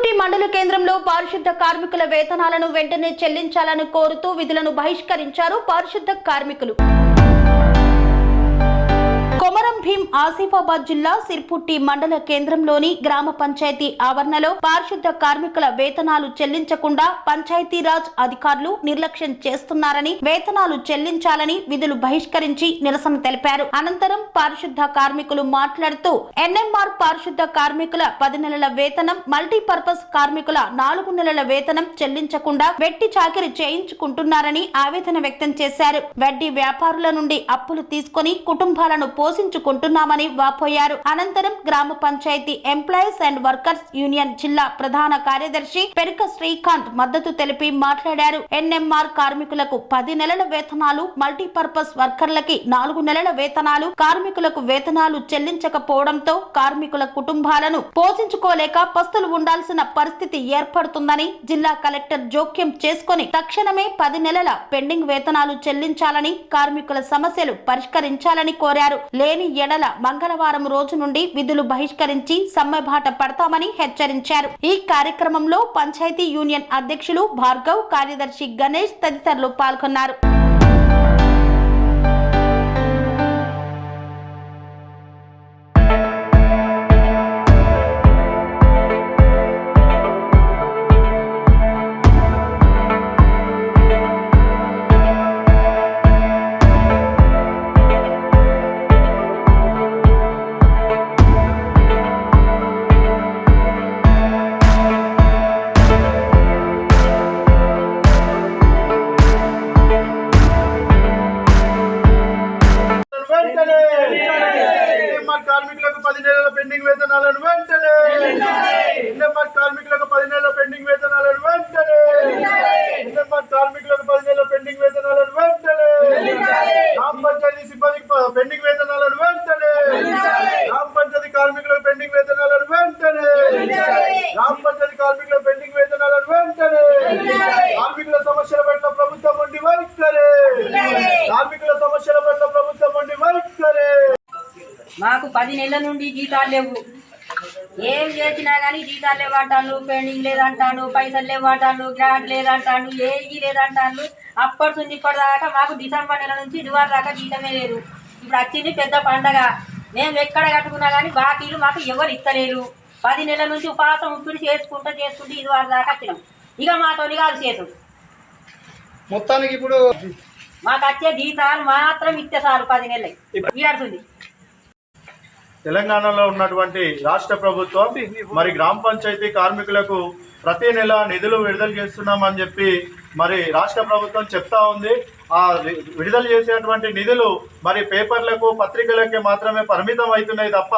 సిర్పుట్టి మండల కేంద్రంలో పారిశుద్ధ కార్మికుల వేతనాలను వెంటనే చెల్లించాలని కోరుతూ విధులను బహిష్కరించారు పారిశుద్ధ కార్మికులు. కొమరం భీం ఆసిఫాబాద్ జిల్లా సిర్పుట్టి మండల కేంద్రంలోని గ్రామ పంచాయతీ ఆవరణలో పారిశుద్ధ కార్మికుల వేతనాలు చెల్లించకుండా పంచాయతీరాజ్ అధికారులు నిర్లక్ష్యం చేస్తున్నారని, వేతనాలు చెల్లించాలని విధులు బహిష్కరించి నిరసన తెలిపారు. అనంతరం పారిశుద్ధ కార్మికులు మాట్లాడుతూ ఎన్ఎంఆర్ పారిశుద్ధ కార్మికుల 10 నెలల వేతనం, మల్టీపర్పస్ కార్మికుల 4 నెలల వేతనం చెల్లించకుండా వెట్టి చాకిరి చేయించుకుంటున్నారని ఆవేదన వ్యక్తం చేశారు. వడ్డీ వ్యాపారుల నుండి అప్పులు తీసుకుని కుటుంబాలను పోషించుకుంటున్నామని వాపోయారు. అనంతరం గ్రామ panchayat employees and workers union జిల్లా ప్రధాన కార్యదర్శి పెరుక శ్రీకాంత్ మద్దతు తెలిపి మాట్లాడారు. ఎన్ఎంఆర్ కార్మికులకు 10 నెలల వేతనాలు, మల్టీపర్పస్ వర్కర్లకి 4 నెలల వేతనాలు, కార్మికులకు వేతనాలు చెల్లించకపోవడంతో కార్మికుల కుటుంబాలను పోషించుకోలేక పస్తులు ఉండాల్సిన పరిస్థితి ఏర్పడుతుందని జిల్లా కలెక్టర్ జోక్యం చేసుకుని తక్షణమే 10 నెలల పెండింగ్ వేతనాలు చెల్లించాలని, కార్మికుల సమస్యలు పరిష్కరించాలని కోరారు. లేని ఎడల మంగళవారం రోజు నుండి విధులు బహిష్కరించి సమ్మెబాట పడతామని హెచ్చరించారు. ఈ కార్యక్రమంలో పంచాయతీ యూనియన్ అధ్యక్షులు భార్గవ్, కార్యదర్శి గణేష్ తదితరులు పాల్గొన్నారు. కార్మికులకు 10 నెలల పెండింగ్ వేతనాలను వెంటనే, ఎన్ఎంఆర్ కార్మికులకు 10 నెలల పెండింగ్ వేతనాలను వెంటనే, ఎన్ఎంఆర్ కార్మికులకు 10 నెలల పెండింగ్ వేతనాలను వెంటనే, గ్రామ పంచాయతీ సిబ్బందికి పెండింగ్ వేతనాలను వెంటనే, గ్రామ పంచాయతీ కార్మికులకు పెండింగ్ వేతనాలను వెంటనే, గ్రామ పంచాయతీ కార్మికులకు పెండింగ్ వేతనాలను వెంటనే, కార్మికుల సమస్యల పట్ల ప్రభుత్వం ఉండి వైఖరే, కార్మికుల సమస్యల పట్ల ప్రభుత్వం ఉండి వైఖరే. మాకు 10 నెలల నుండి జీతాలు లేవు. ఏం చేసినా కానీ జీతాలు లేవంటాను, పెండింగ్ లేదంటాను, పైసలు లేవంటాను, గ్రాంట్ లేదంటాను, ఏది లేదంటాను. అప్పటి నుంచి ఇప్పటిదాకా మాకు డిసెంబర్ నెల నుంచి ఇదివరకు దాకా జీతమే లేదు. ఇప్పుడు వచ్చింది పెద్ద పండగ. మేము ఎక్కడ కట్టుకున్నా కానీ బాకీలు మాకు ఎవరు ఇస్తలేరు. 10 నెలల నుంచి ఉపాసం ఉప్పిడి చేసుకుంటూ ఇదివరకు దాకా వచ్చినాం. ఇక మాతోని కాదు చేతుడు. మొత్తానికి ఇప్పుడు మాకు వచ్చే జీతాలు మాత్రం ఇస్తే చాలు 10 నెలలు ఇడుతుంది. తెలంగాణలో ఉన్నటువంటి రాష్ట్ర ప్రభుత్వం మరి గ్రామ పంచాయతీ కార్మికులకు ప్రతి నెల నిధులు విడుదల చేస్తున్నామని చెప్పి మరి రాష్ట్ర ప్రభుత్వం చెప్తా ఉంది. ఆ విడుదల చేసేటువంటి నిధులు మరి పేపర్లకు, పత్రికలకి మాత్రమే పరిమితం అవుతున్నాయి తప్ప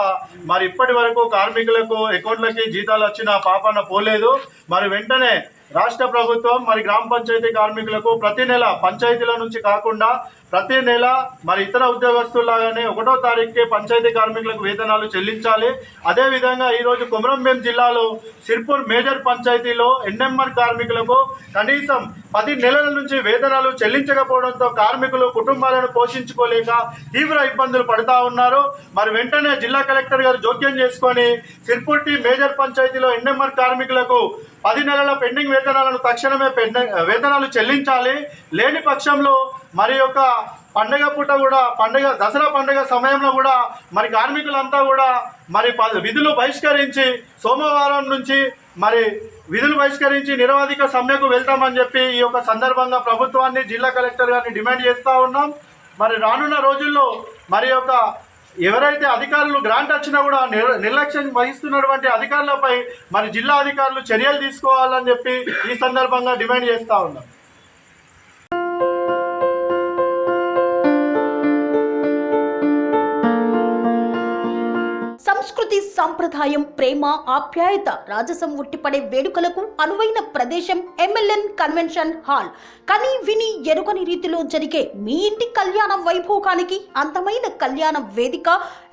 మరి ఇప్పటి వరకు కార్మికులకు అకౌంట్లకి జీతాలు వచ్చిన పాపన పోలేదు. మరి వెంటనే రాష్ట్ర ప్రభుత్వం మరి గ్రామ పంచాయతీ కార్మికులకు ప్రతి నెల పంచాయతీల నుంచి కాకుండా ప్రతి నెల మరి ఇతర ఉద్యోగస్తుల్లాగానే 1వ తారీఖుకి పంచాయతీ కార్మికులకు వేతనాలు చెల్లించాలి. అదేవిధంగా ఈరోజు కొమరం భీం జిల్లాలో సిర్పూర్ మేజర్ పంచాయతీలో ఎన్ఎంఆర్ కార్మికులకు కనీసం 10 నెలల నుంచి వేతనాలు చెల్లించకపోవడంతో కార్మికులు కుటుంబాలను పోషించుకోలేక తీవ్ర ఇబ్బందులు పడుతూ ఉన్నారు. మరి వెంటనే జిల్లా కలెక్టర్ గారు జోక్యం చేసుకొని సిర్పుట్టి మేజర్ పంచాయతీలో ఎన్ఎంఆర్ కార్మికులకు 10 నెలల పెండింగ్ వేతనాలను తక్షణమే వేతనాలు చెల్లించాలి. లేని పక్షంలో మరి యొక్క పండగ పూట కూడా దసరా పండుగ సమయంలో కూడా మరి కార్మికులంతా కూడా మరి విధులు బహిష్కరించి సోమవారం నుంచి మరి విధులు బహిష్కరించి నిరవధిక సమ్మెకు వెళ్తామని చెప్పి ఈ యొక్క సందర్భంగా ప్రభుత్వాన్ని, జిల్లా కలెక్టర్ గారిని డిమాండ్ చేస్తూ ఉన్నాం. మరి రానున్న రోజుల్లో మరి యొక్క ఎవరైతే అధికారులు గ్రాంట్ వచ్చినా కూడా నిర్లక్ష్యం వహిస్తున్నటువంటి అధికారులపై మరి జిల్లా అధికారులు చర్యలు తీసుకోవాలని చెప్పి ఈ సందర్భంగా డిమాండ్ చేస్తూ ఉన్నాం. సంస్కృతి, సంప్రదాయం, ప్రేమ, ఆప్యాయత, రాజసం ఉట్టిపడే వేడుకలకు అనువైన ప్రదేశం ఎంఎల్ఎన్ కన్వెన్షన్ హాల్. కని విని ఎరుగని రీతిలో జరిగే మీ ఇంటి కళ్యాణ వైభోగానికి అందమైన కళ్యాణ వేదిక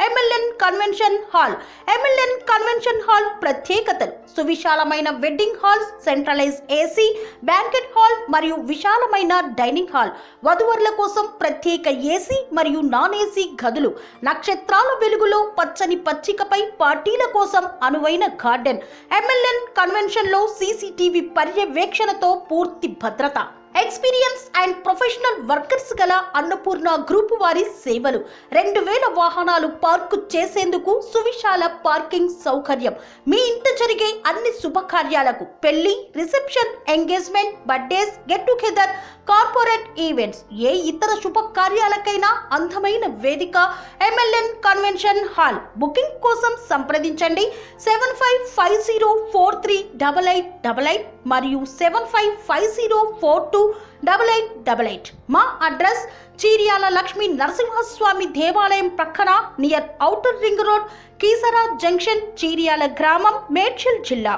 MLN convention hall. MLN convention hall ప్రత్యేకతలు: సువిశాలమైన wedding halls, centralise AC banquet hall మరియు విశాలమైన డైనింగ్ హాల్, వధువరుల కోసం ప్రత్యేక ఏసీ మరియు నాన్ ఏసీ గదులు, నక్షత్రాల వెలుగులో పచ్చని పచ్చికపై పార్టీల కోసం అనువైన గార్డెన్, MLN కన్వెన్షన్ లో CCTV పర్యవేక్షణతో పూర్తి భద్రత, ఎక్స్పీరియన్స్ అండ్ ప్రొఫెషనల్ వర్కర్స్ గల అన్నపూర్ణ గ్రూప్ వారి సేవలు, 2000 వాహనాలు పార్కు చేసేందుకు సువిశాల పార్కింగ్ సౌకర్యం, మీ ఇంట జరిగే అన్ని శుభకార్యాలకు, పెళ్లి, reception, engagement, birthdays, get together, corporate events, ఏ ఇతర శుభకార్యాలకైనా అందమైన వేదిక MLN కన్వెన్షన్ హాల్. బుకింగ్ కోసం సంప్రదించండి 7550438888 మరియు 7550428888. మా అడ్రస్ చీర్యాల లక్ష్మీ నరసింహస్వామి దేవాలయం ప్రక్కన near outer ring road, Keesara junction, Cheeryal గ్రామం, మేడ్చల్ జిల్లా.